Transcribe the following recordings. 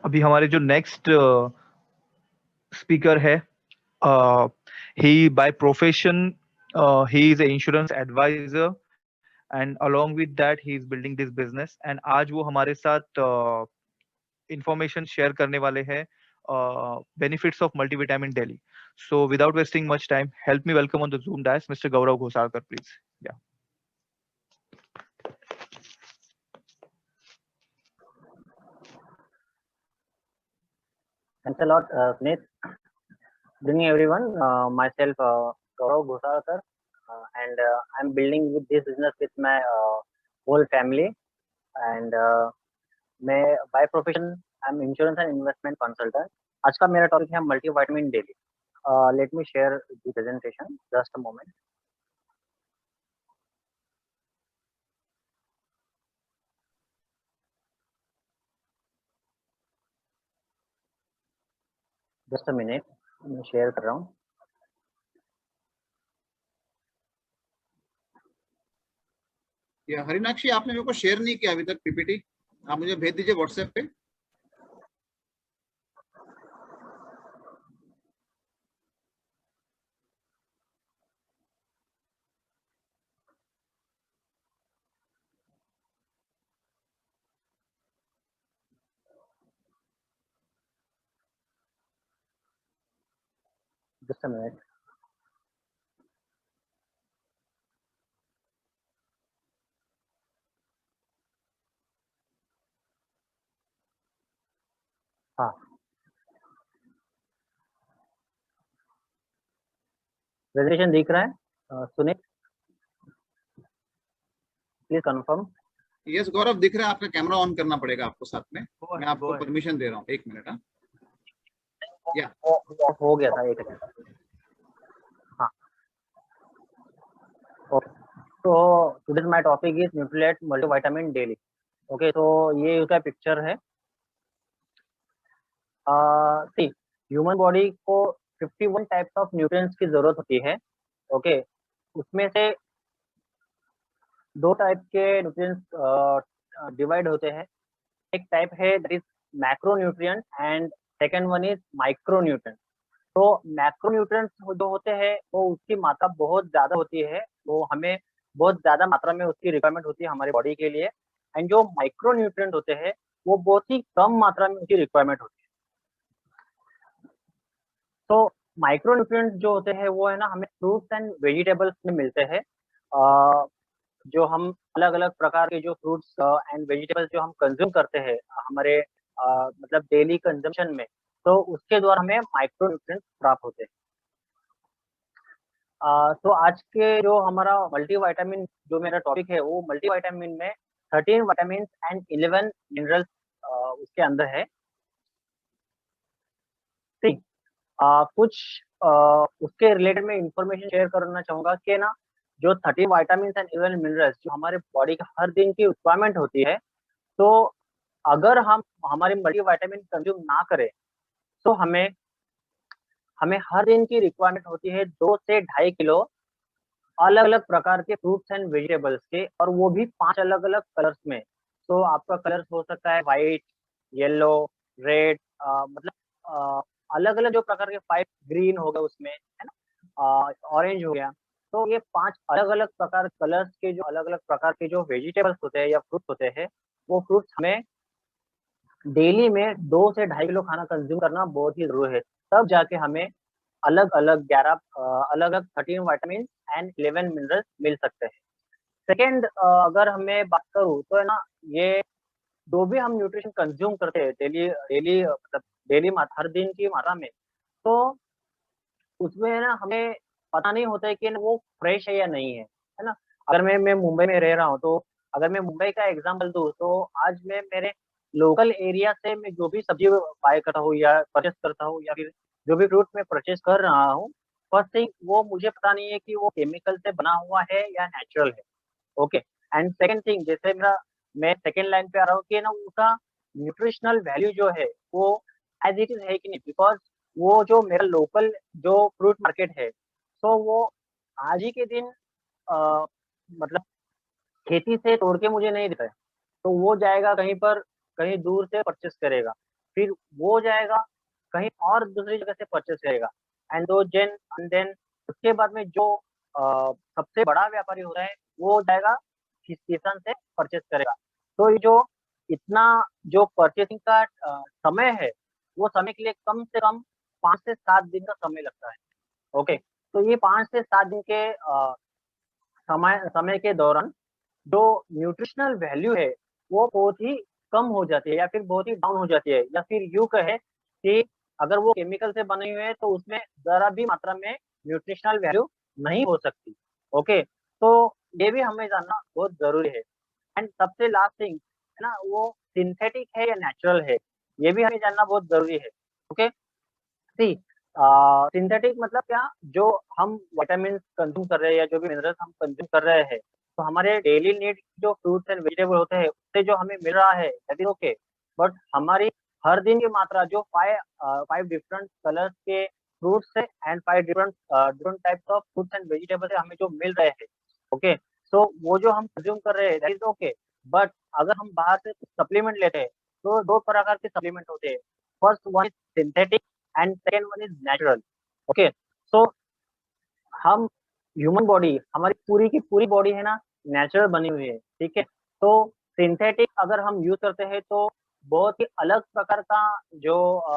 अभी हमारे जो नेक्स्ट स्पीकर है, he by profession he is a insurance advisor and along with that he is building this business. And आज वो हमारे साथ इंफॉर्मेशन शेयर करने वाले हैं, benefits of multivitamin daily. So without wasting much time, help me welcome on the zoom dash mister Gaurav Ghosalkar, please. Yeah Thanks a lot, Smith. Good evening, everyone. Myself, Gaurav Ghosalkar, and I'm building with this business with my whole family. And मैं by profession, I'm insurance and investment consultant. आज का मेरा topic है multivitamin daily. Let me share the presentation. Just a moment. Just a minute. मैं share कर रहा हूँ. या हरिनाक्षी, आपने मेरे को शेयर नहीं किया अभी तक पीपीटी, आप मुझे भेज दीजिए व्हाट्सएप पे। Just a minute. हाँ, प्रेजेंटेशन दिख रहा है? Sunit, please confirm. यस गौरव, दिख रहा है। आपका कैमरा ऑन करना पड़ेगा आपको साथ में। मैं आपको परमिशन दे रहा हूँ, 1 मिनट। हाँ, या हो गया था, 1 सेकंड। हाँ, तो today's my topic is nutrient multivitamin daily. Okay, तो ये उसका पिक्चर है। सी, ह्यूमन बॉडी को 51 टाइप्स ऑफ न्यूट्रिएंट्स की जरूरत होती है। ओके, उसमें से 2 टाइप के न्यूट्रिएंट्स डिवाइड होते हैं। एक टाइप है that is macronutrient and second one is micronutrient. तो मैक्रोन्यूट्रिएंट्स जो होते हैं वो उसकी मात्रा बहुत ज्यादा होती है, तो हमें बहुत ज्यादा मात्रा में उसकी रिक्वायरमेंट होती है हमारी बॉडी के लिए। एंड जो माइक्रोन्यूट्रिएंट होते हैं वो बहुत ही कम मात्रा में उसकी रिक्वायरमेंट होती है। तो माइक्रोन्यूट्रिएंट जो होते हैं वो है ना, हमें फ्रूट्स एंड वेजिटेबल्स में मिलते हैं। जो हम अलग अलग प्रकार के जो फ्रूट्स एंड वेजिटेबल्स जो हम कंज्यूम करते हैं हमारे मतलब डेली कंजम्पशन में, तो उसके द्वारा हमें माइक्रोन्यूट्रिएंट्स प्राप्त होते हैं। तो आज के जो हमारा मल्टीविटामिन जो मेरा टॉपिक है वो मल्टीविटामिन में 13 विटामिन एंड 11 मिनरल्स उसके अंदर है। ठीक, कुछ उसके रिलेटेड में इंफॉर्मेशन शेयर करना चाहूंगा कि ना, जो 30 विटामिन एंड 11 मिनरल्स जो हमारे बॉडी का हर दिन की रिक्वायरमेंट होती है, तो अगर हम हमारे मल्टीविटामिन कंज्यूम ना करें तो हमें हर दिन की रिक्वायरमेंट होती है 2 से 2.5 किलो अलग अलग प्रकार के फ्रूट्स एंड वेजिटेबल्स के, और वो भी 5 अलग अलग कलर्स में। तो आपका कलर्स हो सकता है व्हाइट, येलो, रेड, मतलब अलग अलग जो प्रकार के 5 ग्रीन हो गए उसमें, है ना, ऑरेंज हो गया। तो ये 5 अलग अलग प्रकार कलर्स के जो अलग अलग प्रकार के जो वेजिटेबल्स होते हैं या फ्रूट्स होते हैं, वो फ्रूट्स हमें डेली में 2 से 2.5 किलो खाना कंज्यूम करना बहुत ही जरूरी है। तब जाके हमें अलग अलग 11 अलग अलग 13 विटामिन एंड 11 मिनरल्स मिल सकते हैं। सेकेंड, अगर हमें बात करूँ तो है ना, ये जो भी हम न्यूट्रिशन कंज्यूम करते हैं डेली डेली मतलब डेली हर दिन की मात्रा में, तो उसमें है ना हमें पता नहीं होता है कि ना वो फ्रेश है या नहीं है ना। अगर मैं मुंबई में रह रहा हूँ, तो अगर मैं मुंबई का एग्जांपल दूँ, तो आज मैं मेरे लोकल एरिया से मैं जो भी सब्जी बाय करता हूँ या परचेस करता हूँ, या फिर जो भी फ्रूट मैं परचेस कर रहा हूँ, फर्स्ट थिंग वो मुझे पता नहीं है कि वो केमिकल से बना हुआ है या नेचुरल है। ओके, एंड सेकंड थिंग, जैसे मैं सेकंड लाइन पे आ रहा हूँ कि ना उसका न्यूट्रिशनल वैल्यू जो है वो एज इट इज है कि नहीं, बिकॉज वो जो मेरा लोकल जो फ्रूट मार्केट है, तो वो आज ही के दिन मतलब खेती से तोड़ के मुझे नहीं देता है, तो वो जाएगा कहीं पर, कहीं दूर से परचेस करेगा। फिर वो जाएगा कहीं और दूसरी जगह से परचेस करेगा, एंड देन उसके बाद में जो सबसे बड़ा व्यापारी हो रहा है वो जाएगा किसान से परचेस करेगा। तो ये जो इतना जो परचेसिंग का समय है, वो समय के लिए कम से कम 5 से 7 दिन का समय लगता है। ओके, तो ये 5 से 7 दिन के समय के दौरान जो न्यूट्रिशनल वैल्यू है वो बहुत ही कम हो जाती है या फिर बहुत ही डाउन हो जाती है, या फिर यूँ कहें कि अगर वो केमिकल से बने हुए हैं तो उसमें ज़रा भी मात्रा में न्यूट्रिशनल वैल्यू नहीं हो सकती। ओके, तो ये भी हमें जानना बहुत ज़रूरी है। एंड सबसे लास्ट थिंग है ना, वो सिंथेटिक है या नेचुरल है, ये भी हमें जानना बहुत ज़रूरी है। ओके, सी सिंथेटिक मतलब क्या, जो हम विटामिन कंज्यूम कर रहे हैं या जो भी मिनरल्स हम कंज्यूम कर रहे हैं, तो हमारे डेली नीड जो फ्रूट्स एंड वेजिटेबल होते हैं उससे जो हमें मिल रहा है दैट इज ओके, बट हमारी हर दिन की मात्रा जो 5 डिफरेंट कलर्स के फ्रूट्स से and 5 different types of fruits and vegetable से हमें जो मिल रहे हैं, ओके, सो वो जो हम कंज्यूम कर रहे हैं दैट इज ओके। बट अगर हम बाहर से सप्लीमेंट लेते हैं तो 2 प्रकार के सप्लीमेंट होते हैं। First one is synthetic and second one is natural. Okay, so हम ह्यूमन बॉडी, हमारी पूरी की पूरी बॉडी है ना नेचुरल बनी हुई है, ठीक है। तो सिंथेटिक अगर हम यूज करते हैं तो बहुत ही अलग प्रकार का जो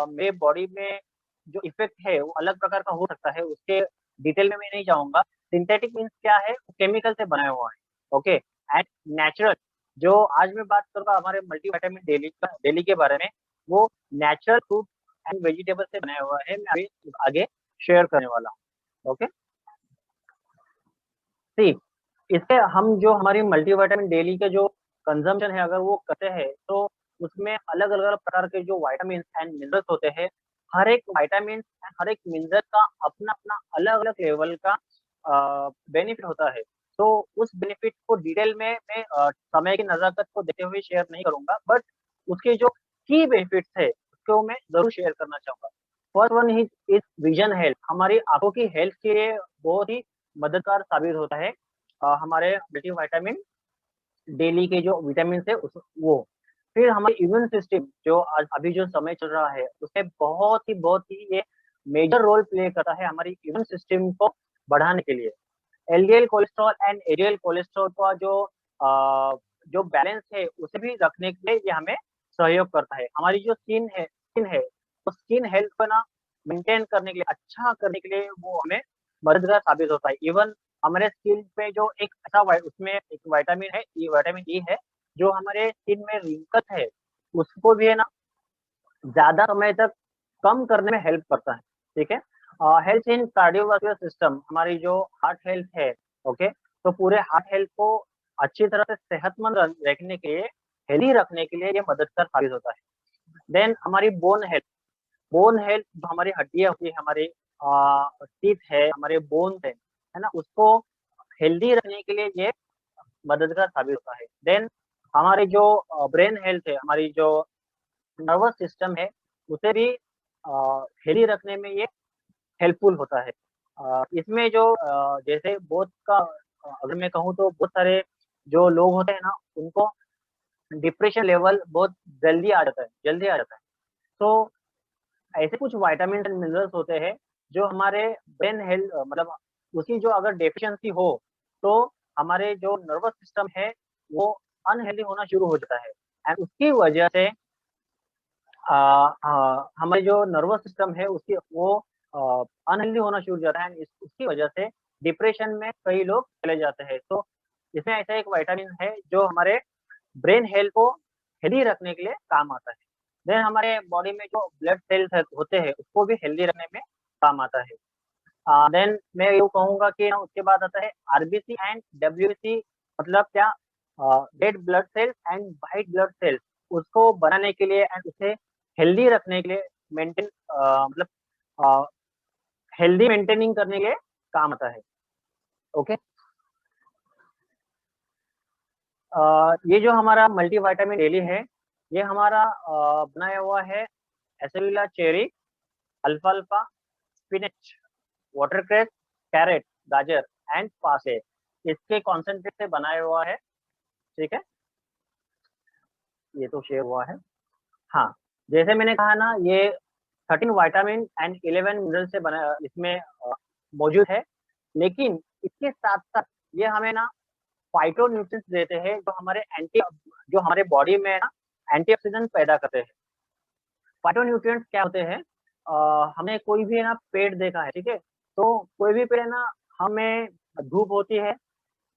मेरे बॉडी में जो इफेक्ट है वो अलग प्रकार का हो सकता है, उसके डिटेल में मैं नहीं जाऊंगा। सिंथेटिक मीन्स क्या है, केमिकल से बनाया हुआ है। ओके, एंड नेचुरल जो आज मैं बात करूंगा हमारे मल्टीविटामिन डेली के बारे में, वो नेचुरल फ्रूट एंड वेजिटेबल से बनाया हुआ है, मैं अभी आगे शेयर करने वाला हूँ। ओके, सी इससे हम जो हमारी मल्टीविटामिन डेली के जो कंजम्पशन है अगर वो करते हैं तो उसमें अलग अलग प्रकार के जो वाइटामिन एंड मिनरल्स होते हैं, हर एक वाइटामिन एंड हर एक मिनरल का अपना अपना अलग अलग लेवल का बेनिफिट होता है। तो उस बेनिफिट को डिटेल में मैं समय की नजाकत को देखते हुए शेयर नहीं करूंगा, बट उसके जो की बेनिफिट्स है उसको मैं जरूर शेयर करना चाहूंगा। First one is vision health, हमारी आंखों की हेल्थ के लिए बहुत ही मददगार साबित होता है हमारे मल्टीविटामिन डेली के जो विटामिन है उस वो। फिर हमारे इम्यून सिस्टम जो आज अभी जो समय चल रहा है उसमें बहुत ही ये मेजर रोल प्ले करता है हमारी इम्यून सिस्टम को बढ़ाने के लिए। LDL cholesterol and HDL cholesterol का जो बैलेंस है उसे भी रखने के लिए ये हमें सहयोग करता है। हमारी जो स्किन है तो स्किन हेल्थ को ना मेंटेन करने के लिए, अच्छा करने के लिए वो हमें मददगार साबित होता है। इवन हमारे स्किन पे जो एक ऐसा उसमें एक विटामिन है, ये विटामिन ई है, जो हमारे स्किन में रिंकल है उसको भी है ना ज्यादा समय तक कम करने में हेल्प करता है। ठीक है, हेल्थ इन कार्डियोवास्कुलर सिस्टम, हमारी जो हार्ट हेल्थ है, ओके, तो पूरे हार्ट हेल्थ को अच्छी तरह से सेहतमंद रखने के लिए, हेल्दी रखने के लिए ये मददगार साबित होता है। देन हमारी बोन हेल्थ जो हमारी हड्डियां होती है, हमारी टीथ है, हमारे बोन्स है ना, उसको हेल्दी रखने के लिए ये मददगार साबित होता है। देन हमारी जो ब्रेन हेल्थ है, हमारी जो नर्वस सिस्टम है, उसे भी हेल्दी रखने में ये हेल्पफुल होता है। इसमें जो जैसे बहुत का अगर मैं कहूँ तो बहुत सारे जो लोग होते हैं ना उनको डिप्रेशन लेवल बहुत जल्दी आ जाता है। तो ऐसे कुछ विटामिन एंड मिनरल्स होते हैं जो हमारे ब्रेन हेल्थ मतलब उसकी जो अगर डेफिशिएंसी हो तो हमारे जो नर्वस सिस्टम है वो अनहेल्दी होना शुरू हो जाता है, एंड उसकी वजह से हमारे जो नर्वस सिस्टम है उसकी वो अनहेल्दी होना शुरू हो जाता है, उसकी वजह से डिप्रेशन में कई लोग चले जाते हैं। तो इसमें ऐसा एक विटामिन है जो हमारे ब्रेन हेल्थ को हेल्दी रखने के लिए काम आता है। देन हमारे बॉडी में जो ब्लड सेल्स होते हैं उसको भी हेल्दी रखने में काम आता है। देन मैं यूँ कहूँगा कि ना उसके बाद आता है आरबीसी एंड डब्ल्यूबीसी, मतलब क्या, red blood cells and white blood cells, उसको बनाने के लिए एंड उसे हेल्दी रखने के लिए मेंटेन मतलब हेल्दी मेंटेनिंग करने के लिए काम आता है। ओके, ये जो हमारा मल्टीविटामिन डेली है ये हमारा बनाया हुआ है एसेलुला चेरी, अल्फाल्फा, स्पिनच, वाटरक्रेस, कैरेट, गाजर एंड पासे, इसके कॉन्सेंट्रेट से बनाया हुआ है। ठीक है, ये तो शेयर हुआ है। हाँ, जैसे मैंने कहा ना, ये 13 विटामिन एंड 11 मिनरल से बना इसमें मौजूद है, लेकिन इसके साथ साथ ये हमें ना फाइटो न्यूट्रिएंट्स देते हैं, जो हमारे बॉडी में ना एंटीऑक्सीडेंट पैदा करते हैं। फाइटो न्यूट्रिएंट्स क्या होते हैं? हमने कोई भी ना पेड़ देखा है, ठीक है? तो कोई भी पेड़ ना, हमें धूप होती है,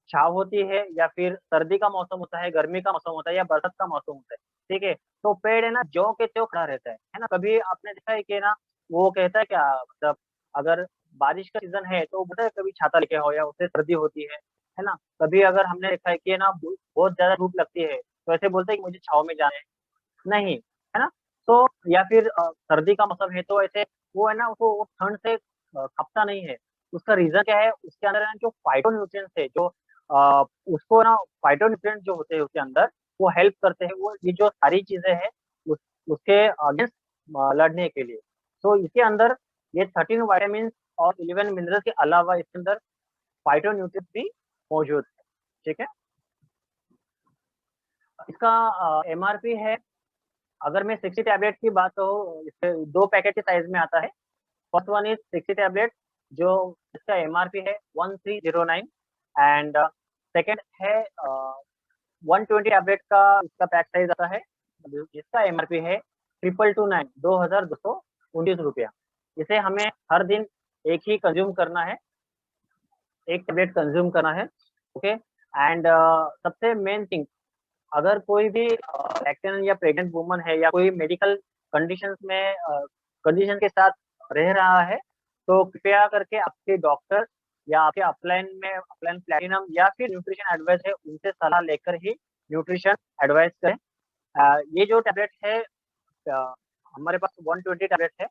छाँव होती है, या फिर सर्दी का मौसम होता है, गर्मी का मौसम होता है, या बरसात का मौसम होता है, ठीक है? तो पेड़ है ना, ज्यों के त्यों खड़ा रहता है ना? कभी आपने देखा है कि ना, वो कहता है क्या, मतलब अगर बारिश का सीज़न है तो बोलता है कभी छाता लेके आओ, या उससे सर्दी होती है ना? कभी अगर हमने देखा है कि ना बहुत ज़्यादा धूप लगती है, तो ऐसे बोलते हैं कि मुझे छाँव में जाना है, नहीं, है ना? तो या फिर सर्दी का मौसम है तो ऐसे वो है ना, वो ठंड से कँपता नहीं है। उसका रीज़न क्या है? उसके अंदर है ना जो फाइटोन्यूट्रिएंट्स है, जो उसको ना फाइटोन्यूट्रिएंट्स जो होते हैं उसके अंदर, वो हेल्प करते हैं, वो ये जो सारी चीज़ें हैं उस उसके अगेंस्ट लड़ने के लिए। तो इसके अंदर ये 13 विटामिन्स और 11 मिनरल्स के अलावा इसके अंदर फाइटोन्यूट्रिएंट्स भी मौजूद है, ठीक है? इसका एमआरपी है, अगर मैं 60 टैबलेट की बात कहूँ, इसके 2 पैकेट के साइज़ में आता है। फर्स्ट वन इज़ 60 टैबलेट, जो इसका एमआरपी है 1309, एंड सेकंड है 120 टैबलेट का इसका पैक साइज़ आता है, जिसका एमआरपी है 2229, 2229 रुपया। इसे हमें हर दिन एक ही कंज़्यूम करना है, एक टैबलेट कंज़्यूम करना है, ओके? एंड सबसे मेन थिंग, अगर कोई भी लैक्टेंट या प्रेग्नेंट वुमन है, या कोई मेडिकल कंडीशंस में कंडीशन के साथ रह रहा है, तो कृपया करके आपके डॉक्टर या आपके अपलाइन प्लैटिनम या फिर न्यूट्रिशन एडवाइस है, उनसे सलाह लेकर ही न्यूट्रिशन एडवाइस करें। ये जो टैबलेट है, अ, हमारे पास 120 टैबलेट है,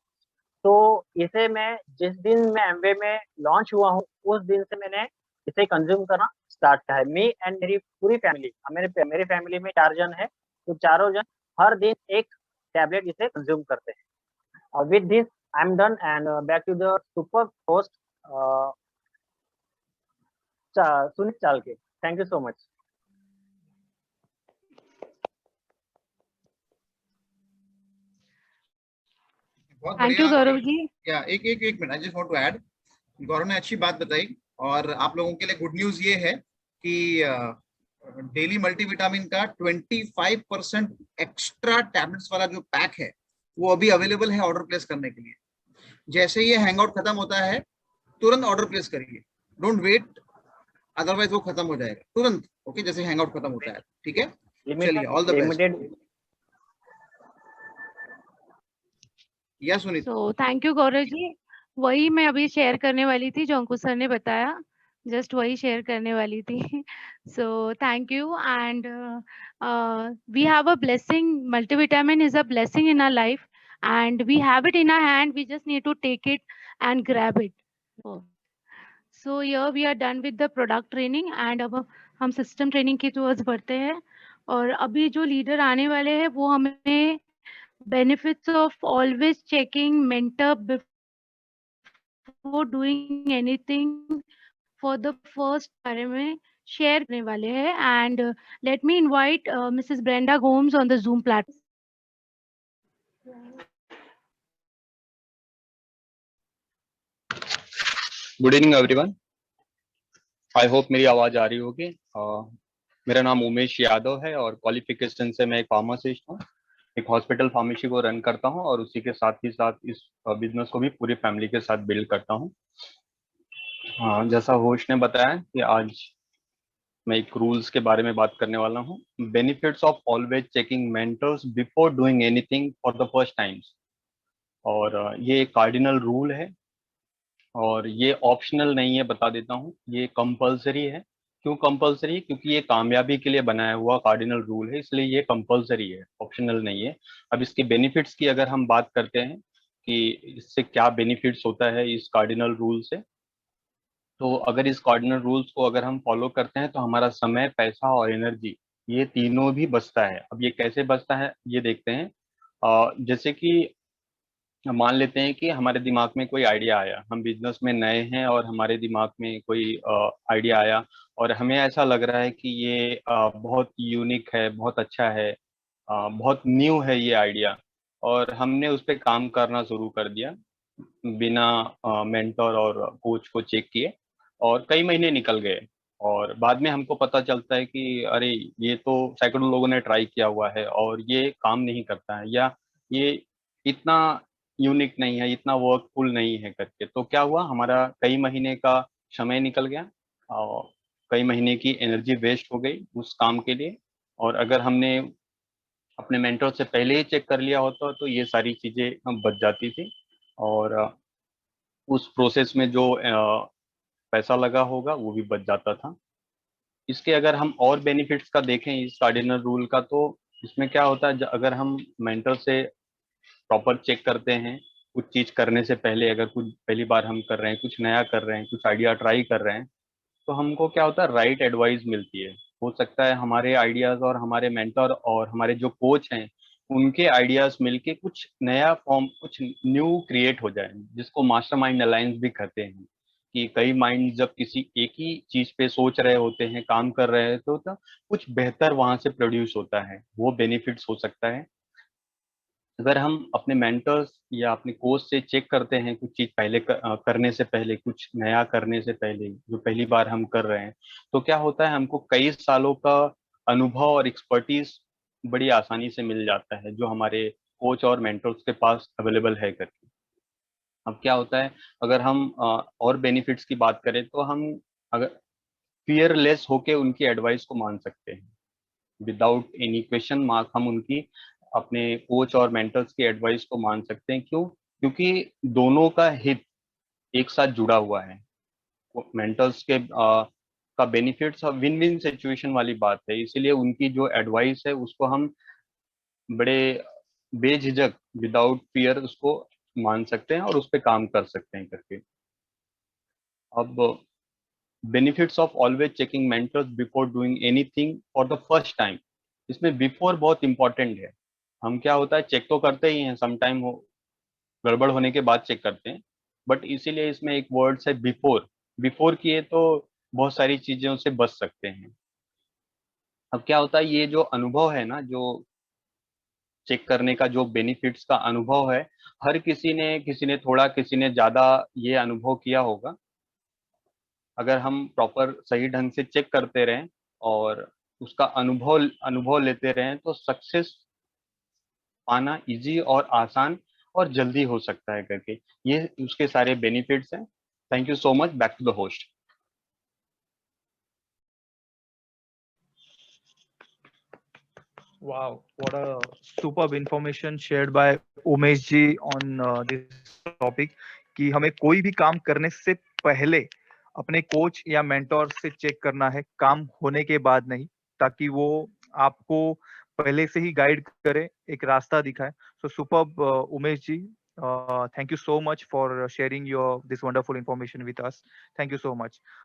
तो इसे मैं जिस दिन मैं एमवे में लॉन्च हुआ हूँ, उस दिन से मैंने इसे कंज़्यूम करना स्टार्ट किया है। मी एंड मेरी पूरी फैमिली, मेरी फैमिली में 4 जन हैं, तो चारों जन हर दिन 1 टैबलेट इसे कंज़्यूम करते हैं। With this I am done, and back to the super host Sunit Chalke. Thank you so much. बहुत थैंक यू बढ़िया। गौरव जी। या एक minute, I just want to add, Gaurav ने अच्छी बात बताई, और आप लोगों के लिए गुड न्यूज ये है कि डेली मल्टीविटामिन का 25% एक्स्ट्रा टैबलेट्स वाला जो पैक है, वो अभी अवेलेबल है ऑर्डर प्लेस करने के लिए। जैसे ये हैंगआउट खत्म होता है, तुरंत ऑर्डर प्लेस करिए, डोंट वेट, अदरवाइज वो खत्म हो जाएगा तुरंत। ओके, जैसे हैंगआउट खत्म होता है, ठीक है? चलिए, ऑल द बेस्ट। या सुनीत। सो थैंक यू गौरव जी। वही मैं अभी शेयर करने वाली थी जो अंकुश सर ने बताया, जस्ट वही शेयर करने वाली थी। So thank you, and we have a blessing, multivitamin is a blessing in our life, and we have it in our hand, we just need to take it and grab it. So here we are done with the product training, and अब हम system training की towards बढ़ते हैं। और अभी जो leader आने वाले हैं वो हमें benefits of always checking mentor before doing anything for the first बारे में शेयर करने वाले हैं, and let me invite Mrs. Brenda Gomes on the Zoom platform. Good evening everyone, I hope मेरी आवाज आ रही होगी। मेरा नाम उमेश यादव है और क्वालिफिकेशन से मैं एक फार्मासिस्ट हूँ। एक हॉस्पिटल फार्मेसी को रन करता हूँ और उसी के साथ ही साथ इस बिजनेस को भी पूरी फैमिली के साथ बिल्ड करता हूँ। जैसा होस्ट ने बताया कि आज मैं एक रूल्स के बारे में बात करने वाला हूँ। Benefits of always checking mentors before doing anything for the first times. और ये एक कार्डिनल रूल है और ये ऑप्शनल नहीं है, बता देता हूँ, ये कंपलसरी है। क्यों कंपलसरी? क्योंकि ये कामयाबी के लिए बनाया हुआ कार्डिनल रूल है, इसलिए ये कंपलसरी है, ऑप्शनल नहीं है। अब इसके बेनिफिट्स की अगर हम बात करते हैं कि इससे क्या बेनिफिट्स होता है इस कार्डिनल रूल से, तो अगर इस कार्डिनल रूल्स को अगर हम फॉलो करते हैं तो हमारा समय, पैसा और एनर्जी, ये तीनों भी बचता है। अब ये कैसे बचता है ये देखते हैं। जैसे कि मान लेते हैं कि हमारे दिमाग में कोई आइडिया आया, हम बिजनेस में नए हैं और हमारे दिमाग में कोई आइडिया आया और हमें ऐसा लग रहा है कि ये बहुत यूनिक है, बहुत अच्छा है, बहुत न्यू है ये आइडिया। और हमने उस पर काम करना शुरू कर दिया बिना मेंटर और कोच को चेक किए, और कई महीने निकल गए। और बाद में हमको पता चलता है कि अरे ये तो सैकड़ों लोगों ने ट्राई किया हुआ है और ये काम नहीं करता है, या ये इतना यूनिक नहीं है, इतना वर्कफुल नहीं है करके। तो क्या हुआ, हमारा कई महीने का समय निकल गया और कई महीने की एनर्जी वेस्ट हो गई उस काम के लिए। और अगर हमने अपने मेंटर से पहले ही चेक कर लिया होता तो ये सारी चीजें बच जाती थी, और उस प्रोसेस में जो पैसा लगा होगा वो भी बच जाता था। इसके अगर हम और बेनिफिट्स का देखें इस कार्डिनल रूल का, तो इसमें क्या होता है, अगर हम मेंटर से प्रॉपर चेक करते हैं कुछ चीज करने से पहले, अगर कुछ पहली बार हम कर रहे हैं, कुछ नया कर रहे हैं, कुछ आइडिया ट्राई कर रहे हैं, तो हमको क्या होता है, राइट एडवाइस मिलती है। हो सकता है हमारे आइडियाज और हमारे मेंटर और हमारे जो कोच हैं उनके आइडियाज मिलके कुछ नया फॉर्म, कुछ न्यू क्रिएट हो जाए, जिसको मास्टरमाइंड अलायंस भी कहते हैं। कि कई माइंड जब किसी एक ही चीज पे सोच रहे होते हैं, काम कर रहे हैं, तो कुछ बेहतर वहां से प्रोड्यूस होता है, वो बेनिफिट्स हो सकता है। अगर हम अपने मेंटर्स या अपने कोच से चेक करते हैं कुछ चीज पहले करने से पहले, कुछ नया करने से पहले जो पहली बार हम कर रहे हैं, तो क्या होता है, हमको कई सालों का अनुभव और एक्सपर्टीज बड़ी आसानी से मिल जाता है जो हमारे कोच और मेंटर्स के पास अवेलेबल है करके। अब क्या होता है, अगर हम और बेनिफिट्स की बात करें, तो हम अगर फियरलेस होके उनकी एडवाइस को मान सकते हैं, विदाउट एनी क्वेश्चन मार्क हम उनकी, अपने कोच और मेंटर्स की एडवाइस को मान सकते हैं। क्यों? क्योंकि दोनों का हित एक साथ जुड़ा हुआ है। मेंटर्स के का बेनिफिट्स विन विन सिचुएशन वाली बात है, इसीलिए उनकी जो एडवाइस है उसको हम बड़े बेझिझक, विदाउट फियर उसको मान सकते हैं और उस पर काम कर सकते हैं करके। अब benefits of always checking mentors before doing anything for the first time, इसमें बिफोर बहुत इंपॉर्टेंट है। हम क्या होता है, चेक तो करते ही हैं, सम टाइम हो गड़बड़ होने के बाद चेक करते हैं, बट इसीलिए इसमें एक वर्ड है बिफोर। बिफोर किए तो बहुत सारी चीजों से बच सकते हैं। अब क्या होता है, ये जो अनुभव है ना, जो चेक करने का जो बेनिफिट्स का अनुभव है, हर किसी ने थोड़ा, किसी ने ज्यादा ये अनुभव किया होगा। अगर हम प्रॉपर सही ढंग से चेक करते रहें और उसका अनुभव अनुभव लेते रहें, तो सक्सेस पाना इजी और आसान और जल्दी हो सकता है करके। ये उसके सारे बेनिफिट्स हैं। Thank you so much. Back to the host. Wow, what a superb information shared by Umesh ji on this topic कि हमें कोई भी काम करने से पहले अपने कोच या मेंटोर से चेक करना है, काम होने के बाद नहीं, ताकि वो आपको पहले से ही गाइड करे, एक रास्ता दिखाए। So superb, Umesh ji, thank you so much for sharing your this wonderful information with us. Thank you so much.